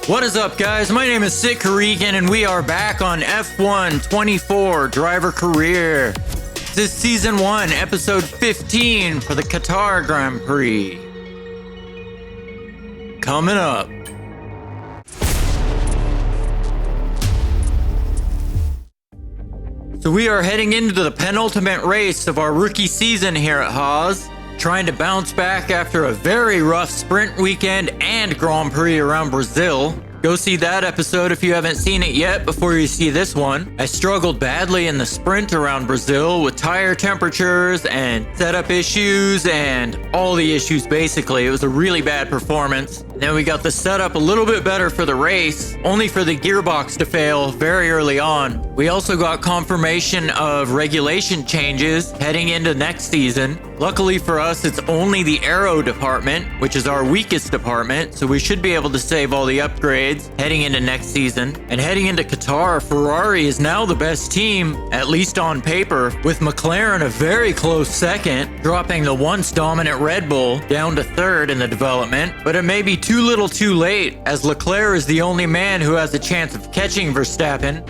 What is up, guys? My name is Sid Karigan, and we are back on F124 Driver Career. This is Season 1, Episode 15 for the Qatar Grand Prix. Coming up. So we are heading into the penultimate race of our rookie season here at Haas, trying to bounce back after a very rough sprint weekend and Grand Prix around Brazil. Go see that episode if you haven't seen it yet before you see this one. I struggled badly in the sprint around Brazil with tire temperatures and setup issues and all the issues basically. It was a really bad performance. Then we got the setup a little bit better for the race, only for the gearbox to fail very early on. We also got confirmation of regulation changes heading into next season. Luckily for us, it's only the aero department, which is our weakest department, so we should be able to save all the upgrades heading into next season. And heading into Qatar, Ferrari is now the best team, at least on paper, with McLaren a very close second, dropping the once dominant Red Bull down to third in the development. But it may be too little too late, as Leclerc is the only man who has a chance of catching Verstappen.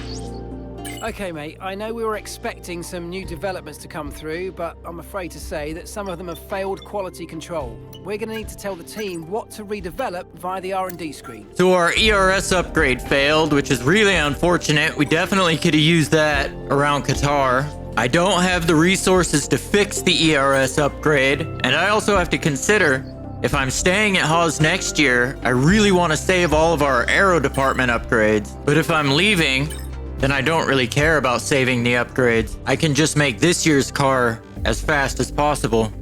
Okay, mate, I know we were expecting some new developments to come through, but I'm afraid to say that some of them have failed quality control. We're going to need to tell the team what to redevelop via the R&D screen. So our ERS upgrade failed, which is really unfortunate. We definitely could have used that around Qatar. I don't have the resources to fix the ERS upgrade, and I also have to consider, if I'm staying at Haas next year, I really want to save all of our aero department upgrades. But if I'm leaving, then I don't really care about saving the upgrades. I can just make this year's car as fast as possible.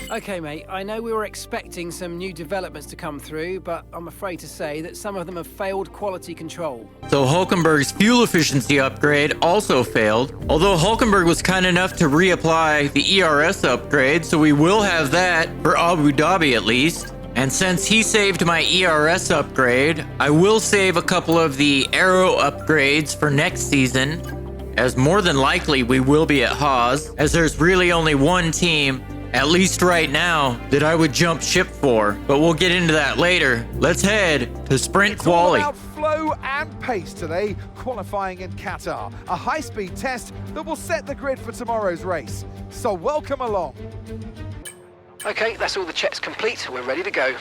Okay, mate, I know we were expecting some new developments to come through, but I'm afraid to say that some of them have failed quality control. So Hulkenberg's fuel efficiency upgrade also failed, although Hulkenberg was kind enough to reapply the ERS upgrade, so we will have that for Abu Dhabi at least. And since he saved my ERS upgrade, I will save a couple of the aero upgrades for next season, as more than likely we will be at Haas, as there's really only one team, at least right now, that I would jump ship for. But we'll get into that later. Let's head to sprint quali. It's all about flow and pace today, qualifying in Qatar. A high-speed test that will set the grid for tomorrow's race. So welcome along. Okay, that's all the checks complete. We're ready to go.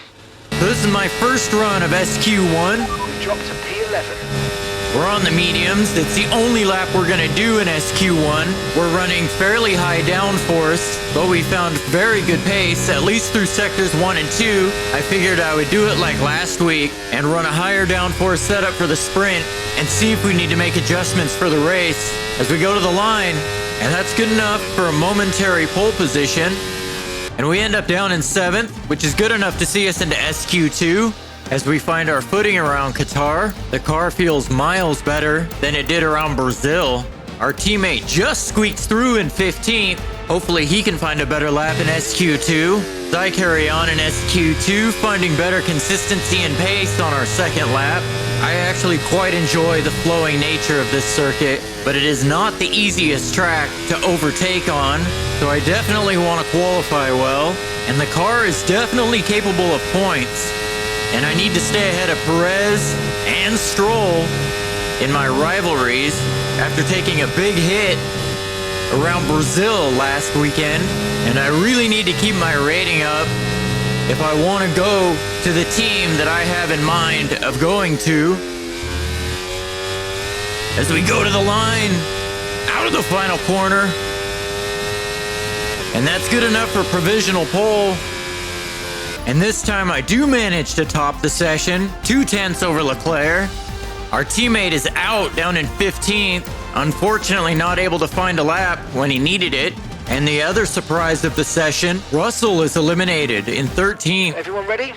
So this is my first run of SQ1. We've dropped to P11. We're on the mediums. It's the only lap we're going to do in SQ1. We're running fairly high downforce, but we found very good pace, at least through sectors 1 and 2. I figured I would do it like last week and run a higher downforce setup for the sprint and see if we need to make adjustments for the race as we go to the line. And that's good enough for a momentary pole position. And we end up down in 7th, which is good enough to see us into SQ2. As we find our footing around Qatar, the car feels miles better than it did around Brazil. Our teammate just squeaked through in 15th. Hopefully he can find a better lap in SQ2. As I carry on in SQ2, finding better consistency and pace on our second lap. I actually quite enjoy the flowing nature of this circuit, but it is not the easiest track to overtake on, so I definitely want to qualify well, and the car is definitely capable of points, and I need to stay ahead of Perez and Stroll in my rivalries after taking a big hit around Brazil last weekend, and I really need to keep my rating up if I want to go to the team that I have in mind of going to. As we go to the line, out of the final corner. And that's good enough for provisional pole. And this time I do manage to top the session, 2/10 over Leclerc. Our teammate is out down in 15th, unfortunately not able to find a lap when he needed it. And the other surprise of the session, Russell is eliminated in 13th. Everyone ready?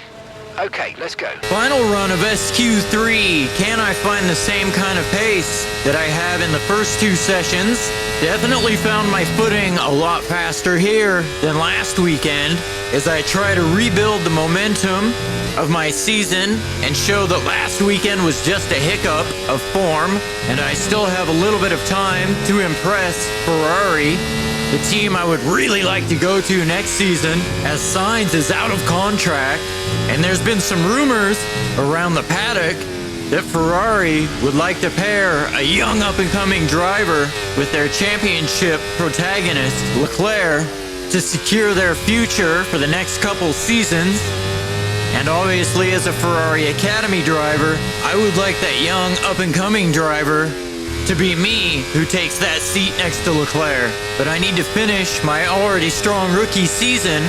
Okay, let's go. Final run of SQ3. Can I find the same kind of pace that I have in the first two sessions? Definitely found my footing a lot faster here than last weekend as I try to rebuild the momentum of my season and show that last weekend was just a hiccup of form and I still have a little bit of time to impress Ferrari. the team I would really like to go to next season, as Sainz is out of contract, and there's been some rumors around the paddock that Ferrari would like to pair a young up-and-coming driver with their championship protagonist, Leclerc, to secure their future for the next couple seasons. And obviously, as a Ferrari Academy driver, I would like that young up-and-coming driver to be me, who takes that seat next to Leclerc. But I need to finish my already strong rookie season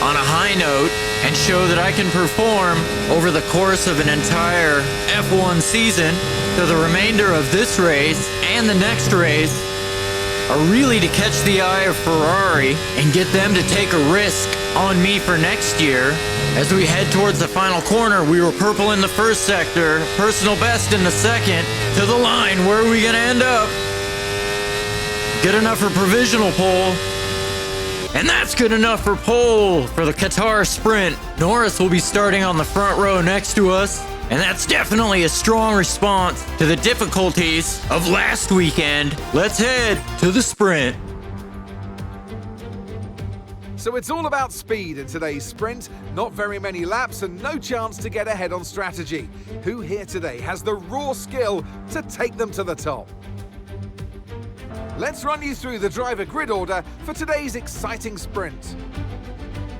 on a high note and show that I can perform over the course of an entire F1 season. So the remainder of this race and the next race are really to catch the eye of Ferrari and get them to take a risk on me for next year. As we head towards the final corner, we were purple in the first sector, personal best in the second. To the line, where are we gonna end up? Good enough for provisional pole. And that's good enough for pole for the Qatar sprint. Norris will be starting on the front row next to us. And that's definitely a strong response to the difficulties of last weekend. Let's head to the sprint. So it's all about speed in today's sprint. Not very many laps and no chance to get ahead on strategy. Who here today has the raw skill to take them to the top? Let's run you through the driver grid order for today's exciting sprint.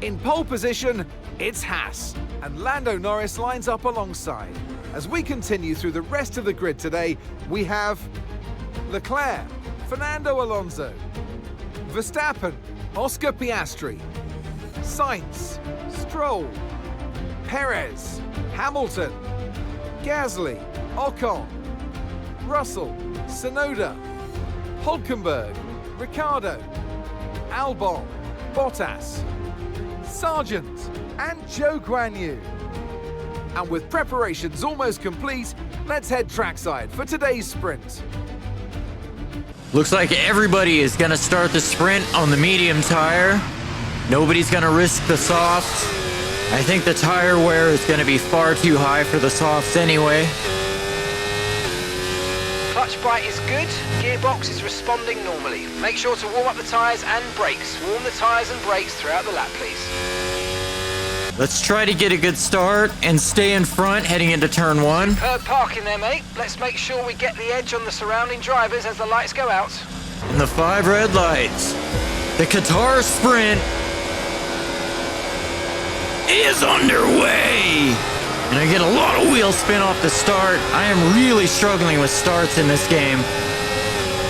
In pole position, it's Haas, and Lando Norris lines up alongside. As we continue through the rest of the grid today, we have Leclerc, Fernando Alonso, Verstappen, Oscar Piastri, Sainz, Stroll, Perez, Hamilton, Gasly, Ocon, Russell, Tsunoda, Hulkenberg, Ricciardo, Albon, Bottas, Sargent, and Joe Guan Yu. And with preparations almost complete, let's head trackside for today's sprint. Looks like everybody is gonna start the sprint on the medium tire. Nobody's gonna risk the softs. I think the tire wear is gonna be far too high for the softs anyway. Clutch bite is good, gearbox is responding normally. Make sure to warm up the tyres and brakes. Warm the tyres and brakes throughout the lap, please. Let's try to get a good start and stay in front heading into turn one. Superb parking there, mate. Let's make sure we get the edge on the surrounding drivers as the lights go out. And the 5 red lights. The Qatar sprint is underway. And I get a lot of wheel spin off the start. I am really struggling with starts in this game.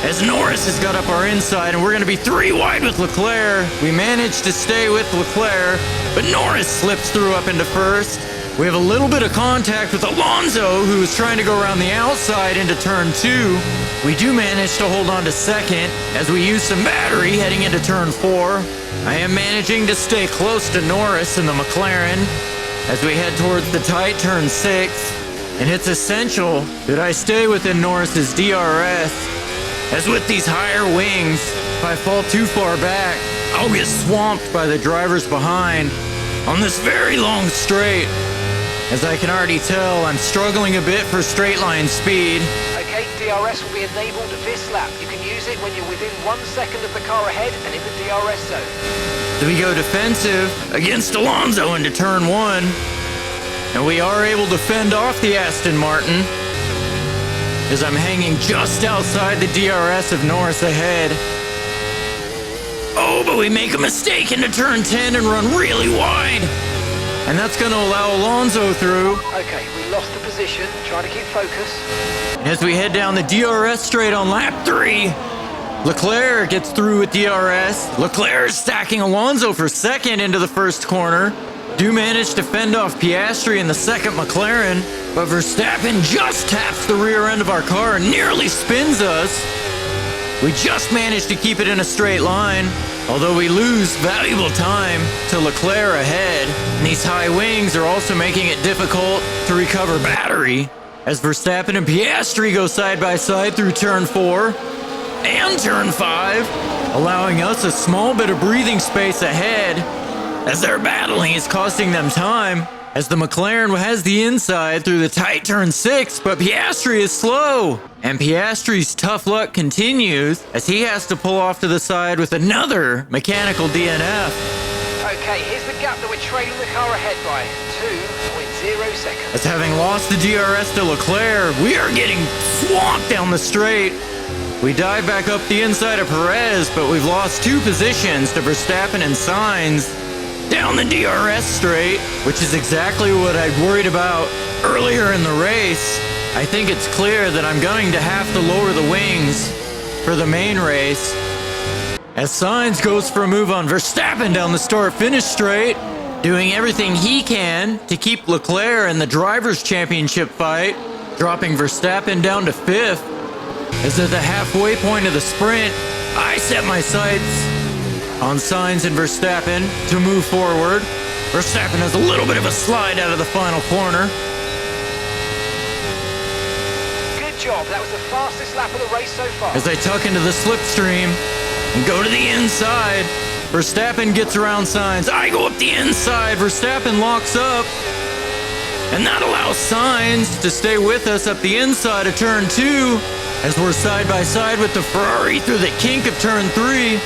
As Norris has got up our inside, and we're going to be 3 wide with Leclerc. We managed to stay with Leclerc, but Norris slips through up into first. We have a little bit of contact with Alonso, who is trying to go around the outside into turn 2. We do manage to hold on to second as we use some battery heading into turn 4. I am managing to stay close to Norris in the McLaren as we head towards the tight turn 6. And it's essential that I stay within Norris's DRS. As with these higher wings, if I fall too far back, I'll get swamped by the drivers behind on this very long straight. As I can already tell, I'm struggling a bit for straight line speed. Okay, DRS will be enabled this lap. You can use it when you're within 1 second of the car ahead and in the DRS zone. So we go defensive against Alonso into turn 1. And we are able to fend off the Aston Martin, as I'm hanging just outside the DRS of Norris ahead. Oh, but we make a mistake into turn 10 and run really wide. And that's going to allow Alonso through. Okay, we lost the position. Try to keep focus. And as we head down the DRS straight on lap 3, Leclerc gets through with DRS. Leclerc is stacking Alonso for second into the first corner. Do manage to fend off Piastri in the second McLaren, but Verstappen just taps the rear end of our car and nearly spins us. We just managed to keep it in a straight line, although we lose valuable time to Leclerc ahead. And these high wings are also making it difficult to recover battery, as Verstappen and Piastri go side by side through turn 4 and turn 5, allowing us a small bit of breathing space ahead. As their battling is costing them time, as the McLaren has the inside through the tight turn 6, but Piastri is slow. And Piastri's tough luck continues as he has to pull off to the side with another mechanical DNF. Okay, here's the gap that we're trailing the car ahead by. 2.0 seconds. As having lost the DRS to Leclerc, we are getting swamped down the straight. We dive back up the inside of Perez, but we've lost 2 positions to Verstappen and Sainz down the DRS straight, which is exactly what I worried about earlier in the race. I think it's clear that I'm going to have to lower the wings for the main race, as Sainz goes for a move on Verstappen down the start-finish straight, doing everything he can to keep Leclerc in the Drivers' Championship fight, dropping Verstappen down to 5th. As at the halfway point of the sprint, I set my sights on Sainz and Verstappen to move forward. Verstappen has a little bit of a slide out of the final corner. Good job, that was the fastest lap of the race so far. As I tuck into the slipstream and go to the inside, Verstappen gets around Sainz. I go up the inside, Verstappen locks up, and that allows Sainz to stay with us up the inside of turn 2 as we're side by side with the Ferrari through the kink of turn 3.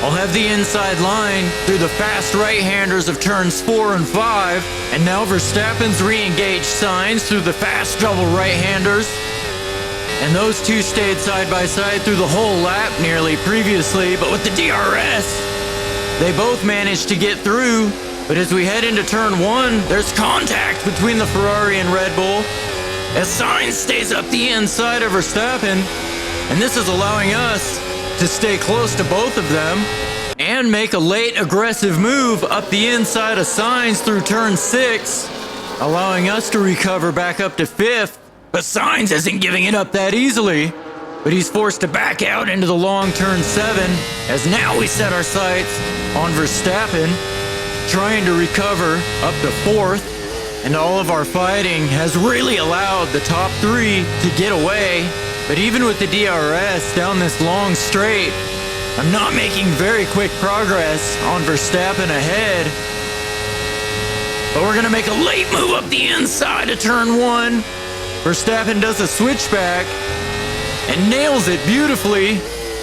I'll have the inside line through the fast right-handers of turns 4 and 5, and now Verstappen's re-engaged Sainz through the fast double right-handers. And those two stayed side by side through the whole lap nearly previously, but with the DRS, they both managed to get through. But as we head into turn 1, there's contact between the Ferrari and Red Bull, as Sainz stays up the inside of Verstappen, and this is allowing us to stay close to both of them and make a late aggressive move up the inside of Sainz through turn 6, allowing us to recover back up to 5th. But Sainz isn't giving it up that easily, but he's forced to back out into the long turn 7, as now we set our sights on Verstappen, trying to recover up to 4th. And all of our fighting has really allowed the top 3 to get away. But even with the DRS down this long straight, I'm not making very quick progress on Verstappen ahead. But we're going to make a late move up the inside of turn 1. Verstappen does a switchback and nails it beautifully.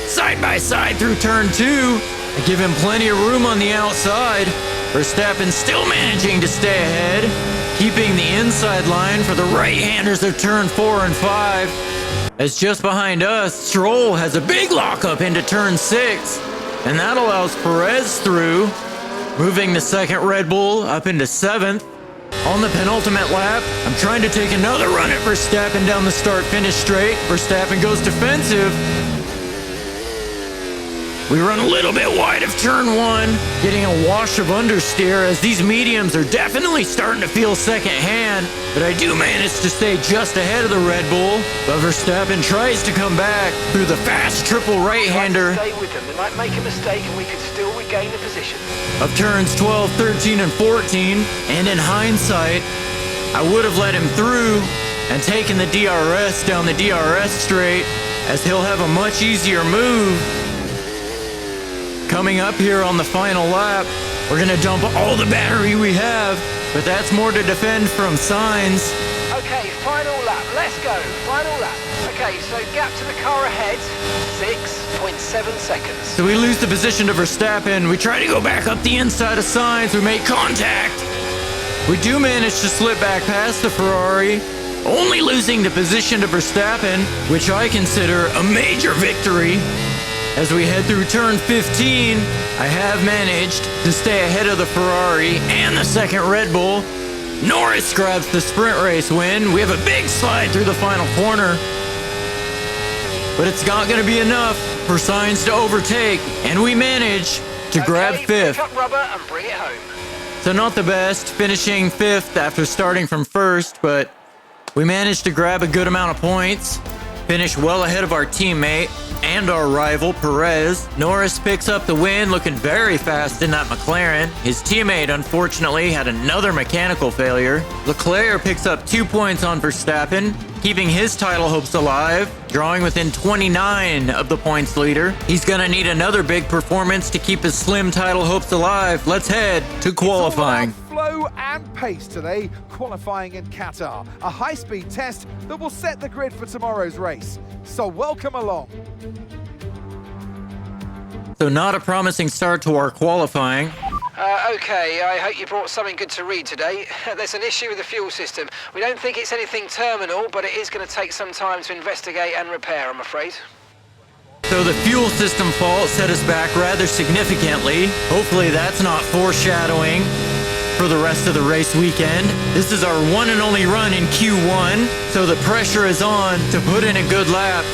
Side by side through turn 2. I give him plenty of room on the outside. Verstappen still managing to stay ahead, keeping the inside line for the right-handers of turn 4 and 5. As just behind us, Stroll has a big lockup into turn 6, and that allows Perez through, moving the second Red Bull up into 7th. On the penultimate lap, I'm trying to take another run at Verstappen down the start-finish straight. Verstappen goes defensive. We run a little bit wide of turn 1, getting a wash of understeer as these mediums are definitely starting to feel second-hand, but I do manage to stay just ahead of the Red Bull. But Verstappen tries to come back through the fast triple right-hander. Stay with them. They might make a mistake and we could still regain the position. Of turns 12, 13, and 14, and in hindsight, I would have let him through and taken the DRS down the DRS straight, as he'll have a much easier move. Coming up here on the final lap, we're going to dump all the battery we have, but that's more to defend from Sainz. Okay, final lap. Let's go. Final lap. Okay, so gap to the car ahead, 6.7 seconds. So we lose the position to Verstappen. We try to go back up the inside of Sainz. We make contact. We do manage to slip back past the Ferrari, only losing the position to Verstappen, which I consider a major victory. As we head through turn 15, I have managed to stay ahead of the Ferrari and the second Red Bull. Norris grabs the sprint race win. We have a big slide through the final corner, but it's not going to be enough for Sainz to overtake, and we manage to grab 5th. Pick up rubber and bring it home. So not the best, finishing 5th after starting from 1st, but we managed to grab a good amount of points, finish well ahead of our teammate and our rival, Perez. Norris picks up the win, looking very fast in that McLaren. His teammate, unfortunately, had another mechanical failure. Leclerc picks up 2 points on Verstappen, keeping his title hopes alive, drawing within 29 of the points leader. He's gonna need another big performance to keep his slim title hopes alive. Let's head to qualifying. Flow flow and pace today, qualifying in Qatar. A high-speed test that will set the grid for tomorrow's race. So welcome along. So not a promising start to our qualifying. Okay, I hope you brought something good to read today. There's an issue with the fuel system. We don't think it's anything terminal, but it is going to take some time to investigate and repair, I'm afraid. So the fuel system fault set us back rather significantly. Hopefully that's not foreshadowing for the rest of the race weekend. This is our one and only run in Q1, so the pressure is on to put in a good lap,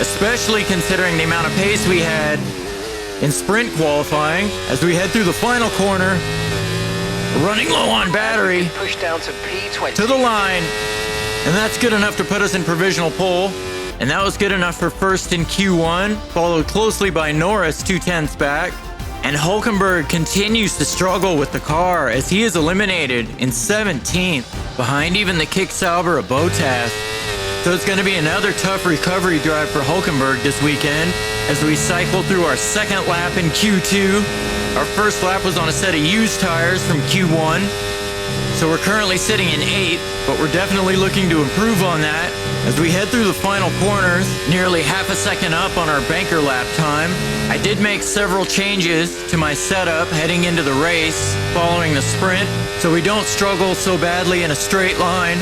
especially considering the amount of pace we had in sprint qualifying. As we head through the final corner, running low on battery, Push down to P20. to the line, and that's good enough to put us in provisional pole. And that was good enough for first in Q1, followed closely by Norris 2/10ths back. And Hulkenberg continues to struggle with the car as he is eliminated in 17th, behind even the Kick-Sauber of Bottas. So it's going to be another tough recovery drive for Hulkenberg this weekend as we cycle through our second lap in Q2. Our first lap was on a set of used tires from Q1. So we're currently sitting in 8th, but we're definitely looking to improve on that as we head through the final corners, nearly half a second up on our banker lap time. I did make several changes to my setup heading into the race following the sprint, so we don't struggle so badly in a straight line.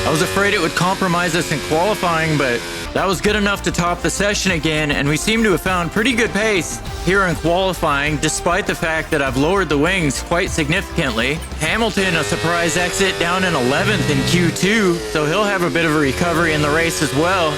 I was afraid it would compromise us in qualifying, but that was good enough to top the session again, and we seem to have found pretty good pace here in qualifying, despite the fact that I've lowered the wings quite significantly. Hamilton, a surprise exit down in 11th in Q2, so he'll have a bit of a recovery in the race as well.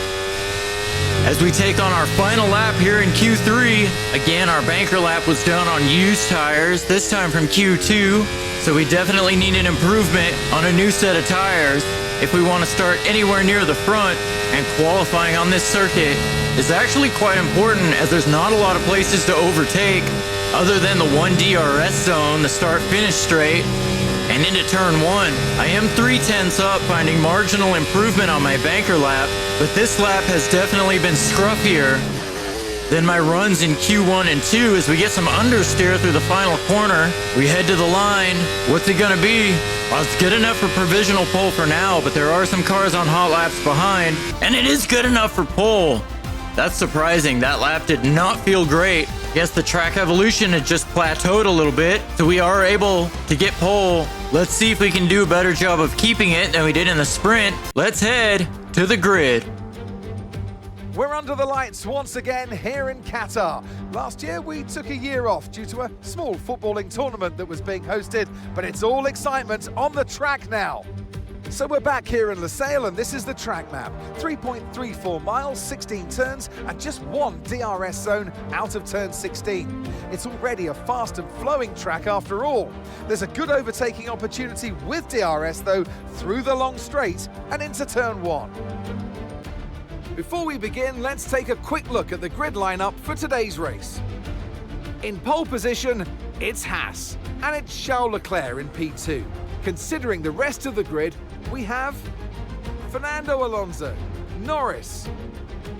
As we take on our final lap here in Q3, again, our banker lap was done on used tires, this time from Q2, so we definitely need an improvement on a new set of tires if we want to start anywhere near the front, and qualifying on this circuit is actually quite important as there's not a lot of places to overtake other than the one DRS zone, the start-finish straight, and into turn 1. I am 3/10ths up, finding marginal improvement on my banker lap, but this lap has definitely been scruffier than my runs in Q1 and 2 as we get some understeer through the final corner. We head to the line. What's it gonna be? Well, it's good enough for provisional pole for now, but there are some cars on hot laps behind, and it is good enough for pole. That's surprising. That lap did not feel great. Guess the track evolution had just plateaued a little bit, so we are able to get pole. Let's see if we can do a better job of keeping it than we did in the sprint. Let's head to the grid. We're under the lights once again here in Qatar. Last year we took a year off due to a small footballing tournament that was being hosted, but it's all excitement on the track now. So we're back here in Lusail, and this is the track map. 3.34 miles, 16 turns, and just one DRS zone out of turn 16. It's already a fast and flowing track after all. There's a good overtaking opportunity with DRS though, through the long straight and into turn 1. Before we begin, let's take a quick look at the grid lineup for today's race. In pole position, it's Haas, and it's Charles Leclerc in P2. Considering the rest of the grid, we have Fernando Alonso, Norris,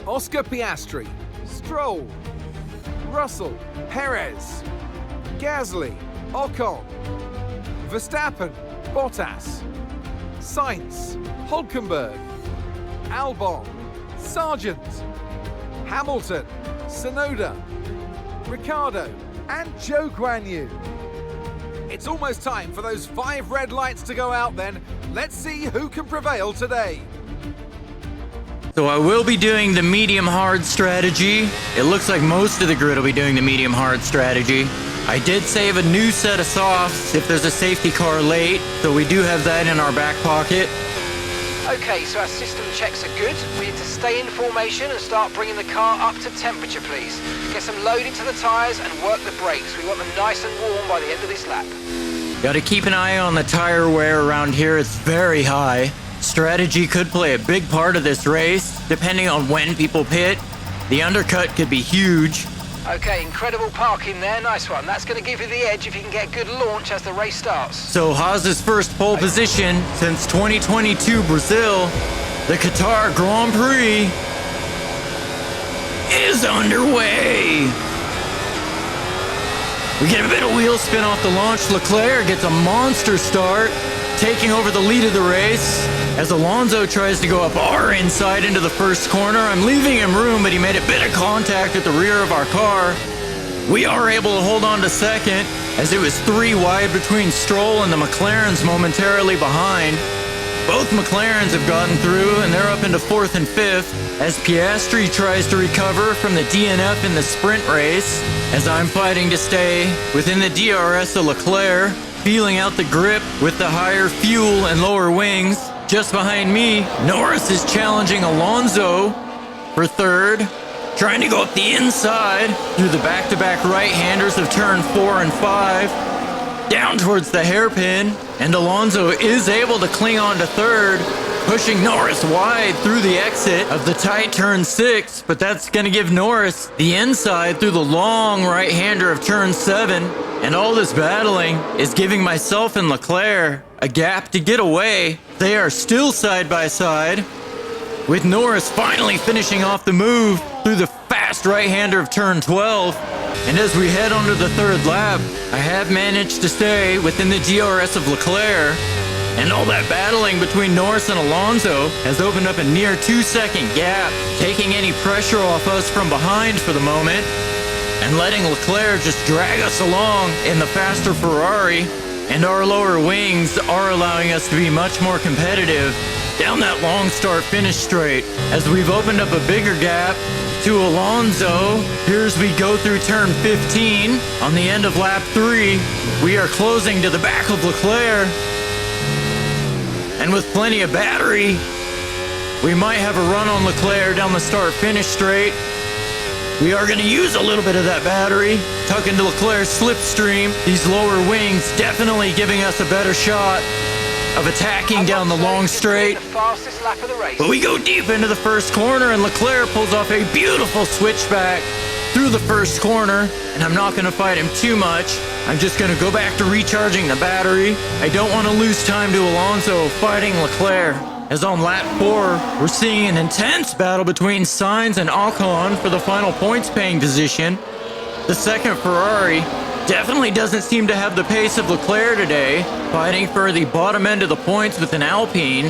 Oscar Piastri, Stroll, Russell, Perez, Gasly, Ocon, Verstappen, Bottas, Sainz, Hulkenberg, Albon, Sargent, Hamilton, Tsunoda, Ricciardo, and Zhou Guanyu. It's almost time for those 5 red lights to go out then. Let's see who can prevail today. So I will be doing the medium-hard strategy. It looks like most of the grid will be doing the medium-hard strategy. I did save a new set of softs if there's a safety car late, so we do have that in our back pocket. Okay, so our system checks are good. We need to stay in formation and start bringing the car up to temperature, please. Get some load into the tyres and work the brakes. We want them nice and warm by the end of this lap. Got to keep an eye on the tire wear around here. It's very high. Strategy could play a big part of this race, depending on when people pit. The undercut could be huge. Okay, incredible parking there. Nice one. That's going to give you the edge if you can get good launch as the race starts. So Haas's first pole position since 2022 Brazil, the Qatar Grand Prix, is underway. We get a bit of wheel spin off the launch. Leclerc gets a monster start, taking over the lead of the race. As Alonso tries to go up our inside into the first corner, I'm leaving him room, but he made a bit of contact at the rear of our car. We are able to hold on to second, as it was 3 wide between Stroll and the McLarens momentarily behind. Both McLarens have gotten through, and they're up into 4th and 5th, as Piastri tries to recover from the DNF in the sprint race, as I'm fighting to stay within the DRS of Leclerc, feeling out the grip with the higher fuel and lower wings. Just behind me, Norris is challenging Alonso for 3rd, trying to go up the inside through the back-to-back right-handers of turn 4 and 5, down towards the hairpin, and Alonso is able to cling on to 3rd, pushing Norris wide through the exit of the tight turn 6, but that's going to give Norris the inside through the long right-hander of turn 7, and all this battling is giving myself and Leclerc a gap to get away. They are still side by side, with Norris finally finishing off the move through the fast right-hander of turn 12. And as we head onto the 3rd lap, I have managed to stay within the DRS of Leclerc, and all that battling between Norris and Alonso has opened up a near 2-second gap, taking any pressure off us from behind for the moment, and letting Leclerc just drag us along in the faster Ferrari, and our lower wings are allowing us to be much more competitive down that long start-finish straight, as we've opened up a bigger gap to Alonso. Here as we go through turn 15 on the end of lap 3, we are closing to the back of Leclerc, and with plenty of battery, we might have a run on Leclerc down the start-finish straight. We are going to use a little bit of that battery, tuck into Leclerc's slipstream. These lower wings definitely giving us a better shot of attacking down the long straight. But we go deep into the first corner, and Leclerc pulls off a beautiful switchback through the first corner, and I'm not going to fight him too much. I'm just going to go back to recharging the battery. I don't want to lose time to Alonso fighting Leclerc, as on lap 4, we're seeing an intense battle between Sainz and Ocon for the final points-paying position. The second Ferrari definitely doesn't seem to have the pace of Leclerc today, fighting for the bottom end of the points with an Alpine.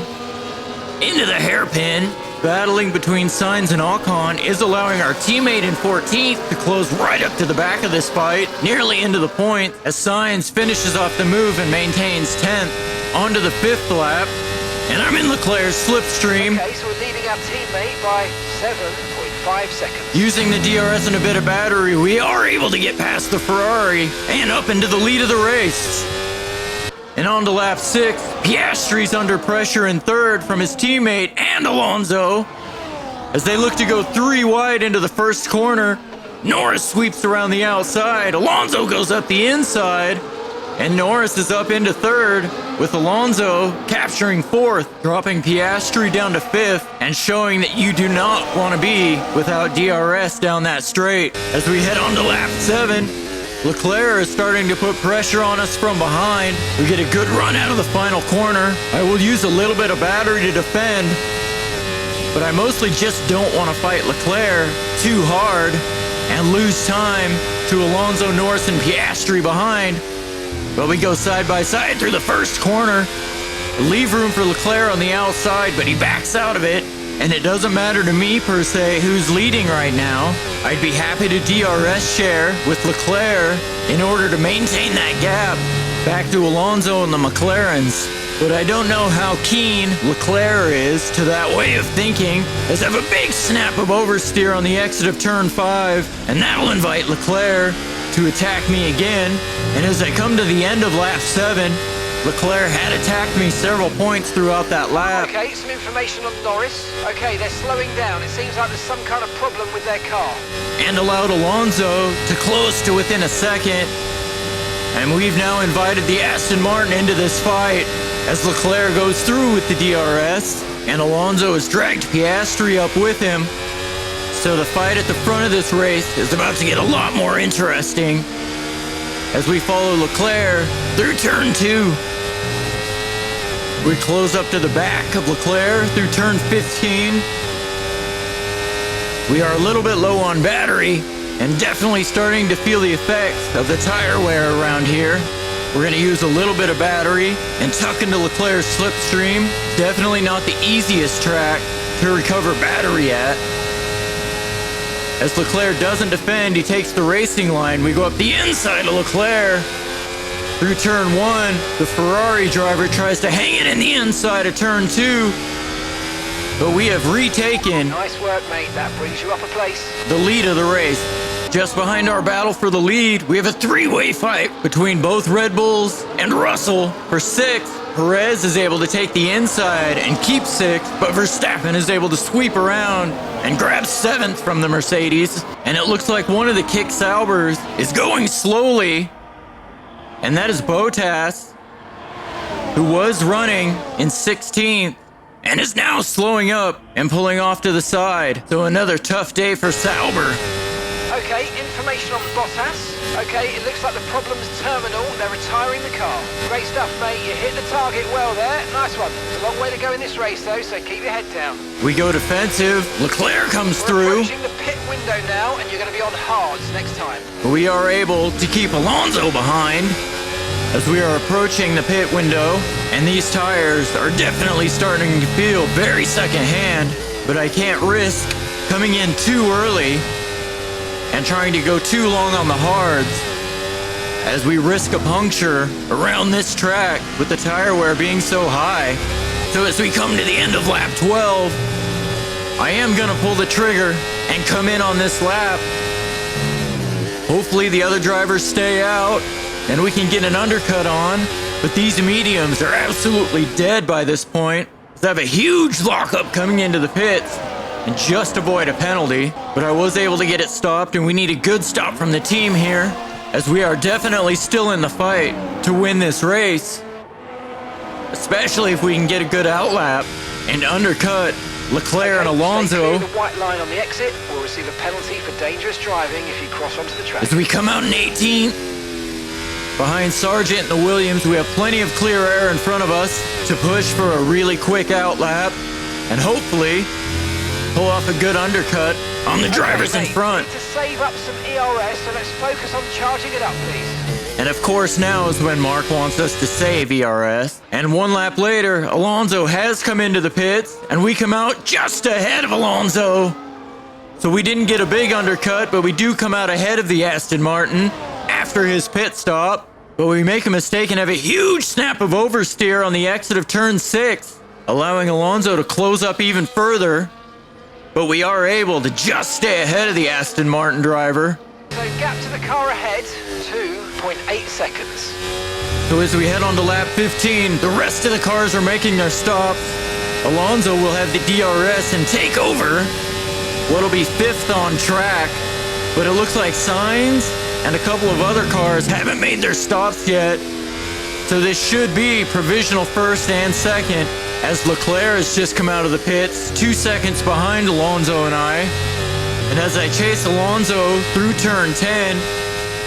Into the hairpin, battling between Sainz and Ocon is allowing our teammate in 14th to close right up to the back of this fight, nearly into the point, as Sainz finishes off the move and maintains 10th. Onto the 5th lap, and I'm in Leclerc's slipstream. Okay, so we're leading our teammate by 7.5 seconds. Using the DRS and a bit of battery, we are able to get past the Ferrari and up into the lead of the race. And on to lap 6, Piastri's under pressure in 3rd from his teammate and Alonso. As they look to go 3 wide into the first corner, Norris sweeps around the outside, Alonso goes up the inside, and Norris is up into 3rd, with Alonso capturing 4th, dropping Piastri down to 5th, and showing that you do not want to be without DRS down that straight. As we head on to lap 7, Leclerc is starting to put pressure on us from behind. We get a good run out of the final corner. I will use a little bit of battery to defend, but I mostly just don't want to fight Leclerc too hard and lose time to Alonso, Norris, and Piastri behind. But we go side by side through the first corner. Leave room for Leclerc on the outside, but he backs out of it. And it doesn't matter to me per se who's leading right now. I'd be happy to DRS share with Leclerc in order to maintain that gap back to Alonso and the McLarens. But I don't know how keen Leclerc is to that way of thinking, as I have a big snap of oversteer on the exit of turn 5, and that'll invite Leclerc to attack me again. And as I come to the end of lap 7, Leclerc had attacked me several points throughout that lap. Okay, some information on Norris. Okay, they're slowing down. It seems like there's some kind of problem with their car. And allowed Alonso to close to within a second. And we've now invited the Aston Martin into this fight as Leclerc goes through with the DRS, and Alonso has dragged Piastri up with him. So the fight at the front of this race is about to get a lot more interesting as we follow Leclerc through turn 2. We close up to the back of Leclerc through turn 15. We are a little bit low on battery, and definitely starting to feel the effects of the tire wear around here. We're going to use a little bit of battery and tuck into Leclerc's slipstream. Definitely not the easiest track to recover battery at. As Leclerc doesn't defend, he takes the racing line. We go up the inside of Leclerc. Through turn 1, the Ferrari driver tries to hang it in the inside of turn 2. But we have retaken Nice work, mate. That brings you up a place. the lead of the race. Just behind our battle for the lead, we have a three-way fight between both Red Bulls and Russell. For 6th, Perez is able to take the inside and keep 6th, but Verstappen is able to sweep around and grab 7th from the Mercedes. And it looks like one of the kick Saubers is going slowly, and that is Bottas, who was running in 16th and is now slowing up and pulling off to the side. So another tough day for Sauber. Okay, information on Bottas. Okay, it looks like the problem's terminal. They're retiring the car. Great stuff, mate. You hit the target well there. Nice one. It's a long way to go in this race, though, so keep your head down. We go defensive. Leclerc comes We're through. approaching the pit window now, and you're going to be on hards next time. We are able to keep Alonso behind as we are approaching the pit window, and these tires are definitely starting to feel very secondhand, but I can't risk coming in too early and trying to go too long on the hards, as we risk a puncture around this track with the tire wear being so high. So as we come to the end of lap 12, I am gonna pull the trigger and come in on this lap. Hopefully the other drivers stay out and we can get an undercut on, but these mediums are absolutely dead by this point. They have a huge lockup coming into the pits and just avoid a penalty, but I was able to get it stopped, and we need a good stop from the team here, as we are definitely still in the fight to win this race, especially if we can get a good outlap and undercut Leclerc and Alonso. The white line on the exit will receive a penalty for dangerous driving if you cross onto the track. As we come out in 18th, behind Sargent and the Williams, we have plenty of clear air in front of us to push for a really quick outlap and hopefully pull off a good undercut on the drivers in front. To save up some ERS, so let's focus on charging it up, please. And of course now is when Mark wants us to save ERS. And one lap later, Alonso has come into the pits, and we come out just ahead of Alonso. So we didn't get a big undercut, but we do come out ahead of the Aston Martin after his pit stop. But we make a mistake and have a huge snap of oversteer on the exit of turn 6, allowing Alonso to close up even further. But we are able to just stay ahead of the Aston Martin driver. So gap to the car ahead, 2.8 seconds. So as we head on to lap 15, the rest of the cars are making their stops. Alonso will have the DRS and take over what'll be 5th on track. But it looks like Sainz and a couple of other cars haven't made their stops yet. So this should be provisional 1st and 2nd, as Leclerc has just come out of the pits, 2 seconds behind Alonso and I. And as I chase Alonso through turn 10,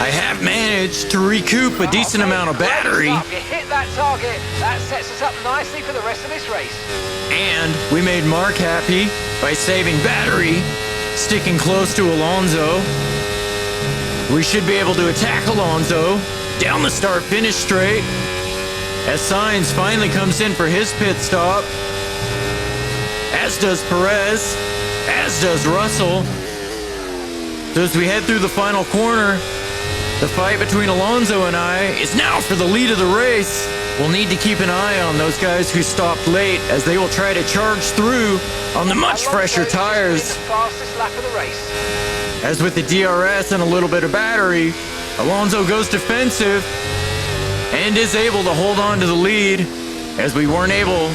I have managed to recoup a decent amount of battery. You hit that target, that sets us up nicely for the rest of this race. And we made Mark happy by saving battery, sticking close to Alonso. We should be able to attack Alonso down the start-finish straight, as Sainz finally comes in for his pit stop, as does Perez, as does Russell. So as we head through the final corner, the fight between Alonso and I is now for the lead of the race. We'll need to keep an eye on those guys who stopped late, as they will try to charge through on the much fresher tires. The fastest lap of the race. As with the DRS and a little bit of battery, Alonso goes defensive and is able to hold on to the lead, as we weren't able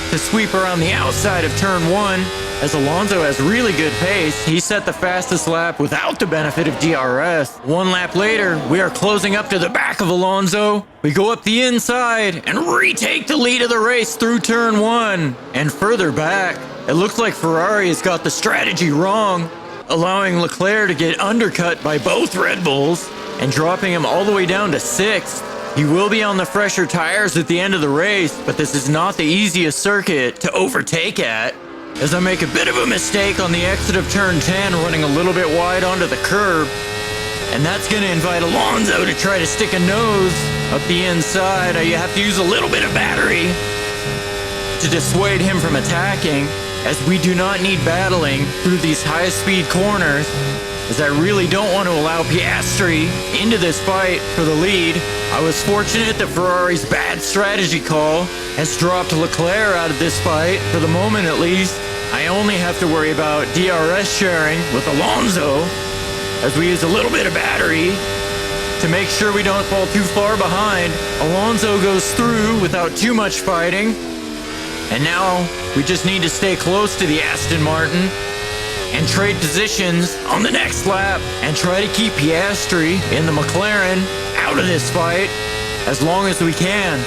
to sweep around the outside of turn 1, as Alonso has really good pace. He set the fastest lap without the benefit of DRS. One lap later, we are closing up to the back of Alonso. We go up the inside and retake the lead of the race through turn 1 and further back. It looks like Ferrari has got the strategy wrong, allowing Leclerc to get undercut by both Red Bulls and dropping him all the way down to 6th. He will be on the fresher tires at the end of the race, but this is not the easiest circuit to overtake at. as I make a bit of a mistake on the exit of turn 10, running a little bit wide onto the curb. And that's going to invite Alonso to try to stick a nose up the inside. You have to use a little bit of battery to dissuade him from attacking, as we do not need battling through these high-speed corners, as I really don't want to allow Piastri into this fight for the lead. I was fortunate that Ferrari's bad strategy call has dropped Leclerc out of this fight, for the moment at least. I only have to worry about DRS sharing with Alonso, as we use a little bit of battery to make sure we don't fall too far behind. Alonso goes through without too much fighting. And now we just need to stay close to the Aston Martin and trade positions on the next lap and try to keep Piastri in the McLaren out of this fight as long as we can.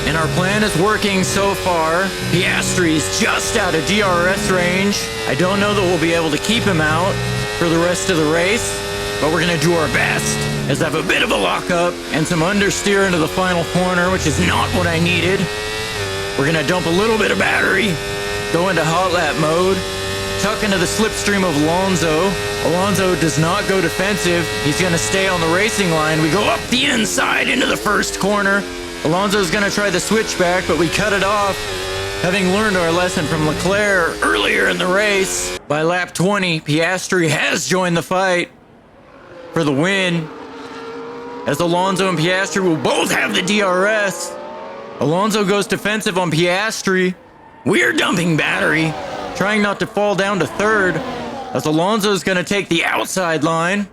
And our plan is working so far. Piastri is just out of DRS range. I don't know that we'll be able to keep him out for the rest of the race, but we're going to do our best, as I have a bit of a lockup and some understeer into the final corner, which is not what I needed. We're going to dump a little bit of battery, go into hot lap mode, tuck into the slipstream of Alonso. Alonso does not go defensive. He's going to stay on the racing line. We go up the inside into the first corner. Alonso's going to try the switchback, but we cut it off, having learned our lesson from Leclerc earlier in the race. By lap 20, Piastri has joined the fight for the win, as Alonso and Piastri will both have the DRS. Alonso goes defensive on Piastri. We're dumping battery, trying not to fall down to third, as Alonso's going to take the outside line.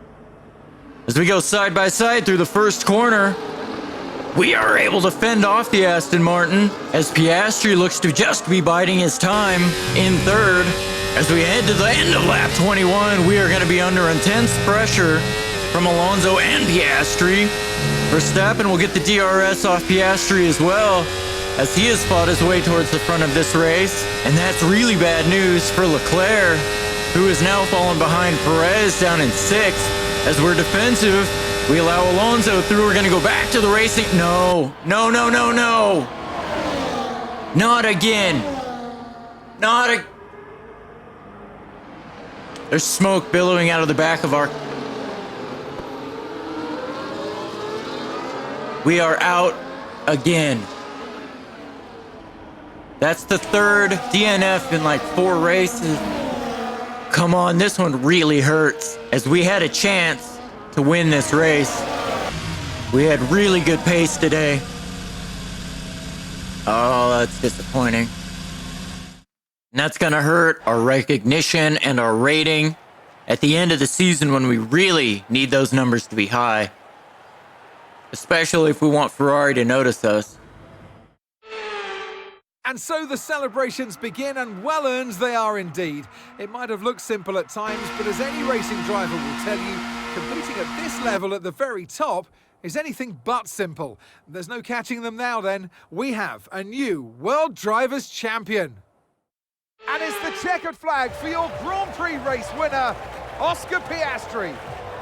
As we go side by side through the first corner, we are able to fend off the Aston Martin, as Piastri looks to just be biding his time in third. As we head to the end of lap 21, we are going to be under intense pressure from Alonso and Piastri. Verstappen will get the DRS off Piastri as well, as he has fought his way towards the front of this race. And that's really bad news for Leclerc, who is now fallen behind Perez down in 6th. As we're defensive, we allow Alonso through. We're going to go back to the racing. No. Not again. There's smoke billowing out of the back of our... We are out again. That's the third DNF in like 4 races. Come on, this one really hurts, as we had a chance to win this race. We had really good pace today. Oh, that's disappointing. And that's gonna hurt our recognition and our rating at the end of the season, when we really need those numbers to be high. Especially if we want Ferrari to notice us. And so the celebrations begin, and well-earned they are indeed. It might have looked simple at times, but as any racing driver will tell you, competing at this level at the very top is anything but simple. There's no catching them now then. We have a new World Drivers' Champion. And it's the checkered flag for your Grand Prix race winner, Oscar Piastri.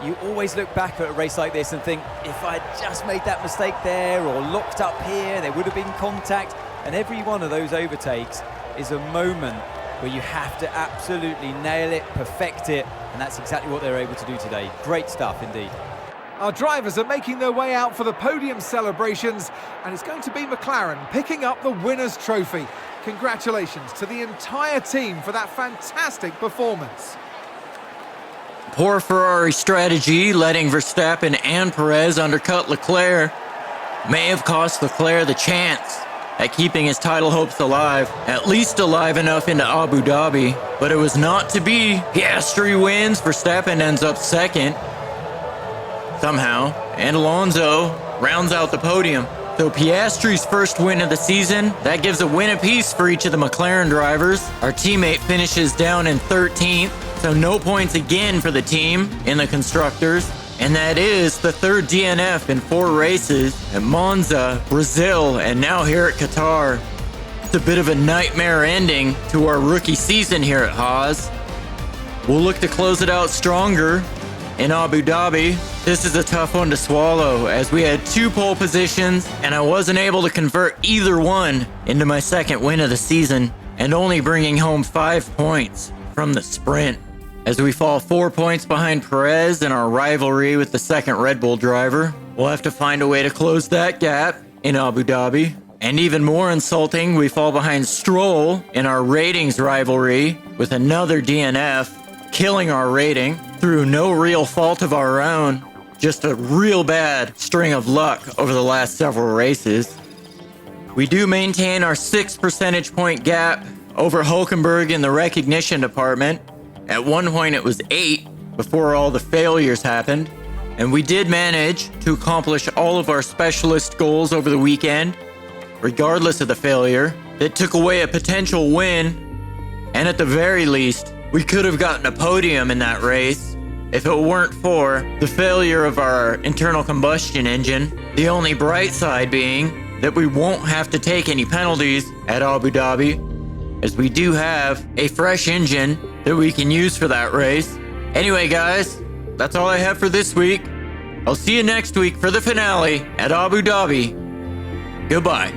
You always look back at a race like this and think, if I'd just made that mistake there or locked up here, there would have been contact. And every one of those overtakes is a moment where you have to absolutely nail it, perfect it, and that's exactly what they were able to do today. Great stuff indeed. Our drivers are making their way out for the podium celebrations, and it's going to be McLaren picking up the winner's trophy. Congratulations to the entire team for that fantastic performance. Poor Ferrari strategy, letting Verstappen and Perez undercut Leclerc, may have cost Leclerc the chance at keeping his title hopes alive, at least alive enough into Abu Dhabi, but it was not to be. Piastri wins, Verstappen ends up second, somehow, and Alonso rounds out the podium. So Piastri's first win of the season, that gives a win apiece for each of the McLaren drivers. Our teammate finishes down in 13th, so no points again for the team in the constructors. And that is the third DNF in 4 races at Monza, Brazil, and now here at Qatar. It's a bit of a nightmare ending to our rookie season here at Haas. We'll look to close it out stronger in Abu Dhabi. This is a tough one to swallow, as we had 2 pole positions and I wasn't able to convert either one into my second win of the season. and only bringing home 5 points from the sprint. As we fall 4 points behind Perez in our rivalry with the second Red Bull driver, we'll have to find a way to close that gap in Abu Dhabi. And even more insulting, we fall behind Stroll in our ratings rivalry with another DNF, killing our rating through no real fault of our own, just a real bad string of luck over the last several races. We do maintain our 6 percentage point gap over Hulkenberg in the recognition department. At one point it was 8 before all the failures happened. And we did manage to accomplish all of our specialist goals over the weekend, regardless of the failure. It took away a potential win. And at the very least, we could have gotten a podium in that race if it weren't for the failure of our internal combustion engine. The only bright side being that we won't have to take any penalties at Abu Dhabi, as we do have a fresh engine that we can use for that race. Anyway, guys, that's all I have for this week. I'll see you next week for the finale at Abu Dhabi. Goodbye.